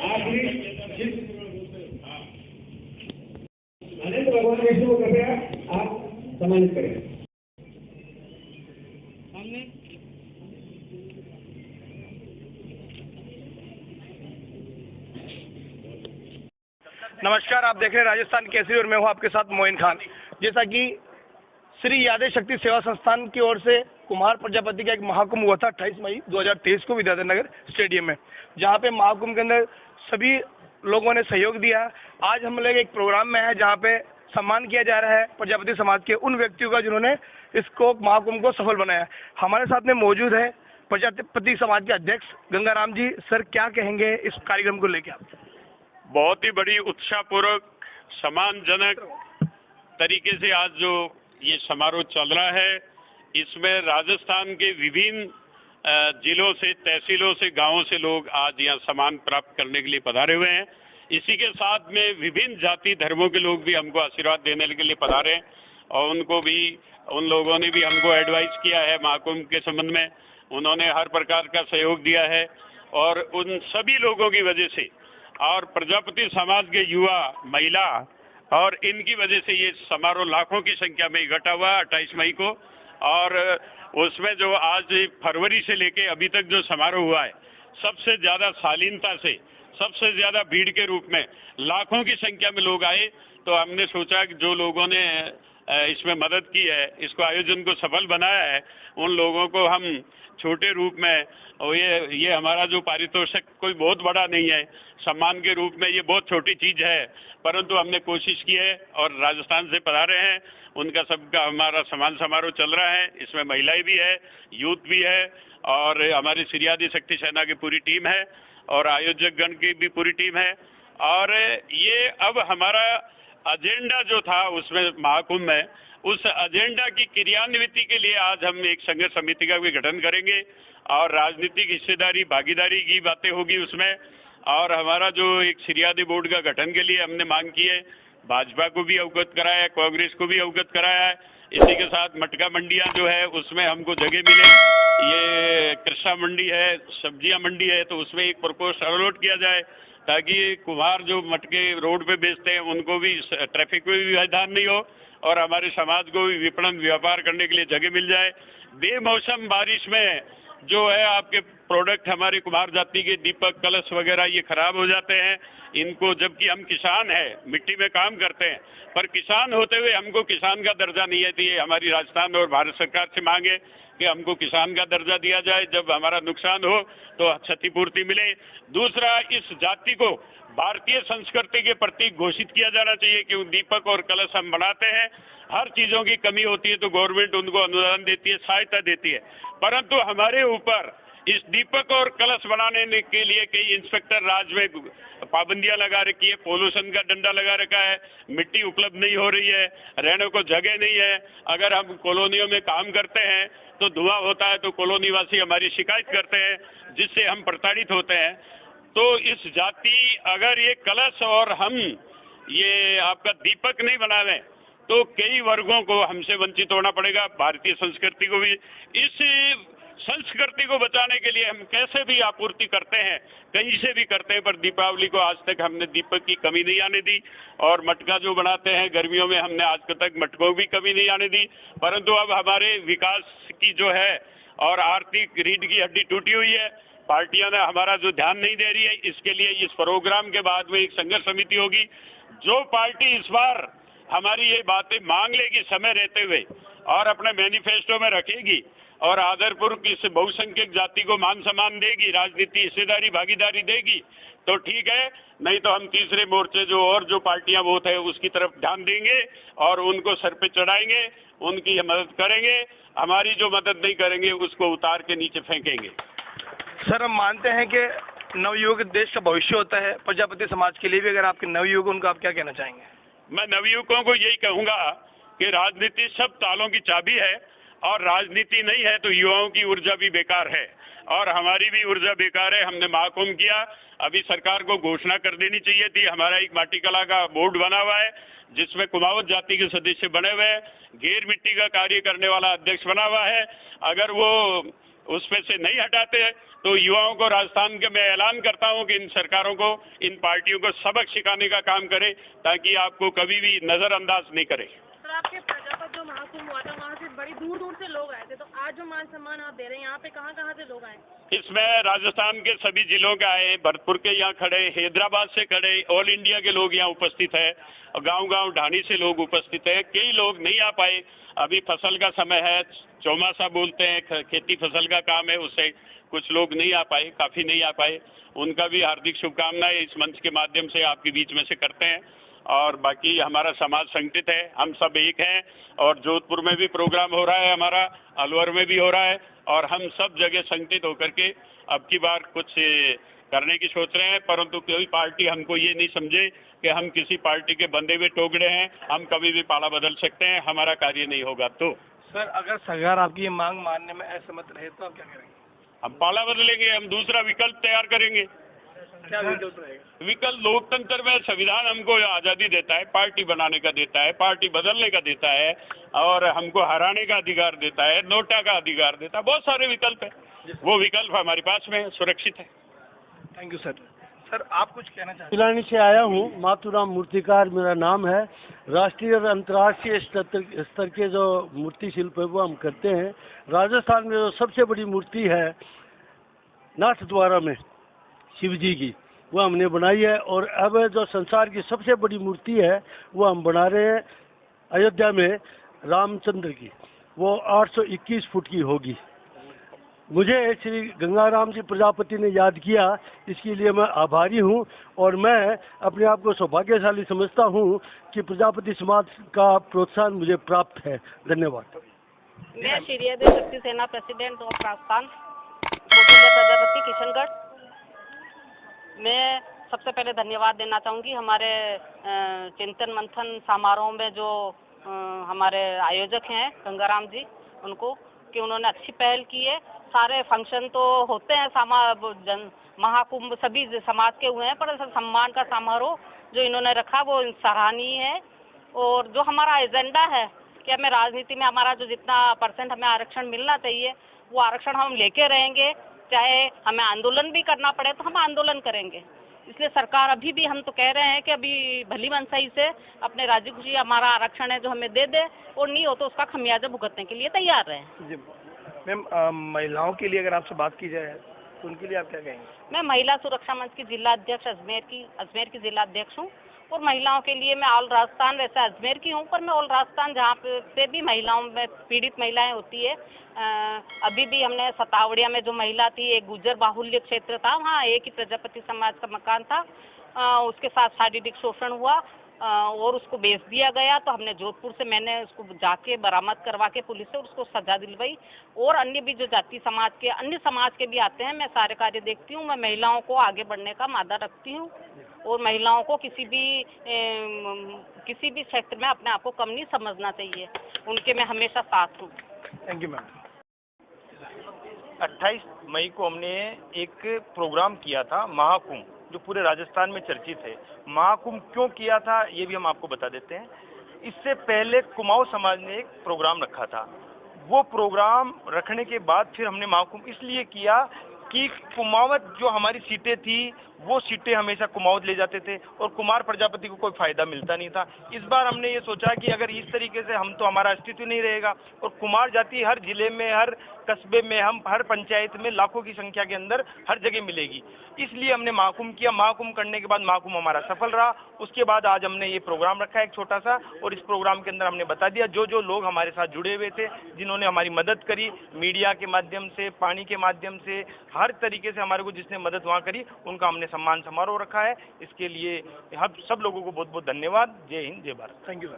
आखिरी अनंत भगवान विष्णु को कृपया आप सम्मानित करें। नमस्कार, आप देख रहे हैं राजस्थान केसरी और मैं हूं आपके साथ मोइन खान। जैसा कि श्री यादेव शक्ति सेवा संस्थान की ओर से कुमार प्रजापति का एक महाकुंभ हुआ था 28 मई 2023 को विद्याधर नगर स्टेडियम में, जहां पे महाकुंभ के अंदर सभी लोगों ने सहयोग दिया। आज हम लोग एक प्रोग्राम में है जहां पे सम्मान किया जा रहा है प्रजापति समाज के उन व्यक्तियों का जिन्होंने इसको महाकुंभ को सफल बनाया। हमारे साथ में मौजूद है प्रजापति समाज के अध्यक्ष गंगाराम जी। सर, क्या कहेंगे इस कार्यक्रम को लेकर आप? बहुत ही बड़ी उत्साहपूर्वक सम्मानजनक तरीके से आज जो ये समारोह चल रहा है, इसमें राजस्थान के विभिन्न जिलों से, तहसीलों से, गांवों से लोग आज यहाँ सम्मान प्राप्त करने के लिए पधारे हुए हैं। इसी के साथ में विभिन्न जाति धर्मों के लोग भी हमको आशीर्वाद देने के लिए पधारे हैं और उन लोगों ने भी हमको एडवाइस किया है महाकुंभ के संबंध में। उन्होंने हर प्रकार का सहयोग दिया है और उन सभी लोगों की वजह से और प्रजापति समाज के युवा, महिला और इनकी वजह से ये समारोह लाखों की संख्या में इकट्ठा हुआ 28 मई को। और उसमें जो आज फरवरी से लेके अभी तक जो समारोह हुआ है, सबसे ज्यादा शालीनता से, सबसे ज्यादा भीड़ के रूप में लाखों की संख्या में लोग आए। तो हमने सोचा कि जो लोगों ने इसमें मदद की है, इसको आयोजन को सफल बनाया है, उन लोगों को हम छोटे रूप में, और ये हमारा जो पारितोषिक कोई बहुत बड़ा नहीं है, सम्मान के रूप में ये बहुत छोटी चीज है, परंतु हमने कोशिश की है और राजस्थान से पधारे हैं उनका सबका हमारा सम्मान समारोह चल रहा है। इसमें महिलाएं भी है, यूथ भी है और हमारी श्री आदि शक्ति सेना की पूरी टीम है और आयोजक गण की भी पूरी टीम है। और ये अब हमारा एजेंडा जो था उसमें महाकुंभ में, उस एजेंडा की क्रियान्विति के लिए आज हम एक संघर्ष समिति का भी गठन करेंगे और राजनीतिक हिस्सेदारी, भागीदारी की बातें होगी उसमें। और हमारा जो एक श्रीयादी बोर्ड का गठन के लिए हमने मांग की है, भाजपा को भी अवगत कराया है, कांग्रेस को भी अवगत कराया है। इसी के साथ मटका मंडियां जो है उसमें हमको जगह मिले, ये कृषा मंडी है, सब्जियां मंडी है, तो उसमें एक प्रपोजल अपलोड किया जाए ताकि कुम्हार जो मटके रोड पे बेचते हैं उनको भी ट्रैफिक में भी व्यवधान नहीं हो और हमारे समाज को भी विपणन व्यापार करने के लिए जगह मिल जाए। बेमौसम बारिश में जो है आपके प्रोडक्ट हमारे कुम्हार जाति के दीपक, कलश वगैरह ये खराब हो जाते हैं इनको, जबकि हम किसान हैं, मिट्टी में काम करते हैं, पर किसान होते हुए हमको किसान का दर्जा नहीं है। तो ये हमारी राजस्थान और भारत सरकार से मांग है कि हमको किसान का दर्जा दिया जाए, जब हमारा नुकसान हो तो क्षतिपूर्ति मिले। दूसरा, इस जाति को भारतीय संस्कृति के प्रतीक घोषित किया जाना चाहिए कि दीपक और कलश हम बनाते हैं। हर चीजों की कमी होती है तो गवर्नमेंट उनको अनुदान देती है, सहायता देती है, परंतु हमारे ऊपर इस दीपक और कलश बनाने के लिए कई इंस्पेक्टर राज में पाबंदियां लगा रखी है, पोल्यूशन का डंडा लगा रखा है, मिट्टी उपलब्ध नहीं हो रही है, रहने को जगह नहीं है। अगर हम कॉलोनियों में काम करते हैं तो धुआं होता है तो कॉलोनी वासी हमारी शिकायत करते हैं, जिससे हम प्रताड़ित होते हैं। तो इस जाति अगर ये कलश और हम ये आपका दीपक नहीं बना लें तो कई वर्गों को हमसे वंचित होना पड़ेगा। भारतीय संस्कृति को भी, इस संस्कृति को बचाने के लिए हम कैसे भी आपूर्ति करते हैं, कहीं से भी करते हैं, पर दीपावली को आज तक हमने दीपक की कमी नहीं आने दी और मटका जो बनाते हैं गर्मियों में हमने आज तक मटकों की कमी नहीं आने दी। परंतु अब हमारे विकास की जो है और आर्थिक रीढ़ की हड्डी टूटी हुई है, पार्टियां ने हमारा जो ध्यान नहीं दे रही है, इसके लिए इस प्रोग्राम के बाद में एक संघर्ष समिति होगी। जो पार्टी इस बार हमारी ये बातें मांग लेगी समय रहते हुए और अपने मैनिफेस्टो में रखेगी और आदरपूर्वक इस बहुसंख्यक जाति को मान सम्मान देगी, राजनीति हिस्सेदारी भागीदारी देगी तो ठीक है, नहीं तो हम तीसरे मोर्चे जो और जो पार्टियां वोट है उसकी तरफ ध्यान देंगे और उनको सर पे चढ़ाएंगे, उनकी मदद करेंगे। हमारी जो मदद नहीं करेंगे उसको उतार के नीचे फेंकेंगे। सर, हम मानते हैं कि नवयुवक देश का भविष्य होता है। प्रजापति समाज के लिए भी अगर आपके नवयुवक, उनको आप क्या कहना चाहेंगे? मैं नवयुवकों को यही कहूंगा कि राजनीति सब तालों की चाबी है और राजनीति नहीं है तो युवाओं की ऊर्जा भी बेकार है और हमारी भी ऊर्जा बेकार है। हमने महाकुंभ किया, अभी सरकार को घोषणा कर देनी चाहिए थी। हमारा एक माटी कला का बोर्ड बना हुआ है जिसमें कुमावत जाति के सदस्य बने हुए हैं, घेर मिट्टी का कार्य करने वाला अध्यक्ष बना हुआ है। अगर वो उसमें से नहीं हटाते हैं तो युवाओं को राजस्थान के मैं ऐलान करता हूं कि इन सरकारों को, इन पार्टियों को सबक सिखाने का काम करें ताकि आपको कभी भी नजरअंदाज नहीं करें। सर, आपके प्रजापत जो महाकुंभ हुआ था वहाँ से बड़ी दूर दूर से लोग आए थे, तो आज जो मान सम्मान आप दे रहे हैं यहाँ पे कहाँ कहाँ से लोग आए? इसमें राजस्थान के सभी जिलों के आए, भरतपुर के यहाँ खड़े, हैदराबाद से खड़े, ऑल इंडिया के लोग यहाँ उपस्थित है, गांव-गांव ढाणी से लोग उपस्थित है। कई लोग नहीं आ पाए, अभी फसल का समय है, चौमासा बोलते हैं, खेती फसल का काम है, उससे कुछ लोग नहीं आ पाए, काफी नहीं आ पाए। उनका भी हार्दिक शुभकामनाएं इस मंच के माध्यम से आपके बीच में से करते हैं। और बाकी हमारा समाज संगठित है, हम सब एक हैं और जोधपुर में भी प्रोग्राम हो रहा है, हमारा अलवर में भी हो रहा है और हम सब जगह संगठित होकर के अब की बार कुछ करने की सोच रहे हैं। परंतु कोई पार्टी हमको ये नहीं समझे कि हम किसी पार्टी के बंधे हुए टोकरे हैं, हम कभी भी पाला बदल सकते हैं, हमारा कार्य नहीं होगा। तो सर, अगर सरकार आपकी ये मांग मानने में असमर्थ रहे तो आप क्या करेंगे? हम पाला बदलेंगे, हम दूसरा विकल्प तैयार करेंगे। क्या विकल्प रहेगा? विकल्प लोकतंत्र में संविधान हमको आज़ादी देता है, पार्टी बनाने का देता है, पार्टी बदलने का देता है और हमको हराने का अधिकार देता है, नोटा का अधिकार देता है, बहुत सारे विकल्प है। वो विकल्प हमारे पास में सुरक्षित है। Thank you sir. सर, आप कुछ कहना चाहते हैं? पिलानी से आया हूँ, माथुराम मूर्तिकार मेरा नाम है। राष्ट्रीय और अंतर्राष्ट्रीय स्तर के जो मूर्ति शिल्प है वो हम करते हैं। राजस्थान में जो सबसे बड़ी मूर्ति है नाथ द्वारा में शिव जी की, वो हमने बनाई है। और अब जो संसार की सबसे बड़ी मूर्ति है वो हम बना रहे हैं अयोध्या में रामचंद्र की, वो 821 फुट की होगी। मुझे श्री गंगाराम जी प्रजापति ने याद किया, इसके लिए मैं आभारी हूं और मैं अपने आप को सौभाग्यशाली समझता हूं कि प्रजापति समाज का प्रोत्साहन मुझे प्राप्त है। धन्यवाद। मैं श्री आदि शक्ति सेना प्रेसिडेंट ऑफ राजस्थान कौशल्या प्रजापति किशनगढ़। मैं सबसे पहले धन्यवाद देना चाहूँगी हमारे चिंतन मंथन समारोह में जो हमारे आयोजक हैं गंगाराम जी, उनको कि उन्होंने अच्छी पहल की है। सारे फंक्शन तो होते हैं, महाकुंभ सभी समाज के हुए हैं, पर सम्मान का समारोह जो इन्होंने रखा वो सराहनीय है। और जो हमारा एजेंडा है कि हमें राजनीति में हमारा जो जितना % हमें आरक्षण मिलना चाहिए वो आरक्षण हम लेके रहेंगे, चाहे हमें आंदोलन भी करना पड़े तो हम आंदोलन करेंगे। इसलिए सरकार अभी भी हम तो कह रहे हैं कि अभी भली मनसाई से अपने राज्य खुशी हमारा आरक्षण है जो हमें दे दे, और नहीं हो तो उसका खमियाजा भुगतने के लिए तैयार हैं। जी मैम, महिलाओं के लिए अगर आपसे बात की जाए तो उनके लिए आप क्या कहेंगे? मैं महिला सुरक्षा मंच की जिला अध्यक्ष अजमेर की जिला अध्यक्ष हूँ और महिलाओं के लिए मैं ऑल राजस्थान, वैसे अजमेर की हूँ पर मैं ऑल राजस्थान जहाँ पे भी महिलाओं में पीड़ित महिलाएं होती है। अभी भी हमने सतावड़िया में जो महिला थी, एक गुर्जर बाहुल्य क्षेत्र था, वहाँ एक ही प्रजापति समाज का मकान था, उसके साथ शारीरिक शोषण हुआ और उसको बेच दिया गया। तो हमने जोधपुर से मैंने उसको जाके बरामद करवा के पुलिस से उसको सजा दिलवाई। और अन्य भी जो जाति समाज के अन्य समाज के भी आते हैं, मैं सारे कार्य देखती हूँ। मैं महिलाओं को आगे बढ़ने का मादा रखती हूँ और महिलाओं को किसी भी क्षेत्र में अपने आप को कम नहीं समझना चाहिए, उनके मैं हमेशा साथ हूँ। Thank you ma'am. 28 मई को हमने एक प्रोग्राम किया था महाकुंभ, जो पूरे राजस्थान में चर्चित है। महाकुंभ क्यों किया था ये भी हम आपको बता देते हैं। इससे पहले कुमाऊं समाज ने एक प्रोग्राम रखा था। वो प्रोग्राम रखने के बाद फिर हमने महाकुंभ इसलिए किया कि कुमावत जो हमारी सीटें थी वो सीटें हमेशा कुमाऊत ले जाते थे और कुमार प्रजापति को कोई फायदा मिलता नहीं था। इस बार हमने ये सोचा कि अगर इस तरीके से हम तो हमारा अस्तित्व नहीं रहेगा और कुमार जाति हर जिले में, हर कस्बे में, हम हर पंचायत में लाखों की संख्या के अंदर हर जगह मिलेगी। इसलिए हमने महाकुंभ किया। महाकुंभ करने के बाद महाकुंभ हमारा सफल रहा। उसके बाद आज हमने ये प्रोग्राम रखा है एक छोटा सा, और इस प्रोग्राम के अंदर हमने बता दिया जो लोग हमारे साथ जुड़े हुए थे, जिन्होंने हमारी मदद करी, मीडिया के माध्यम से, पानी के माध्यम से, हर तरीके से हमारे को जिसने मदद वहाँ करी, उनका हमने सम्मान समारोह रखा है। इसके लिए हम सब लोगों को बहुत बहुत धन्यवाद। जय हिंद, जय भारत। Thank you sir.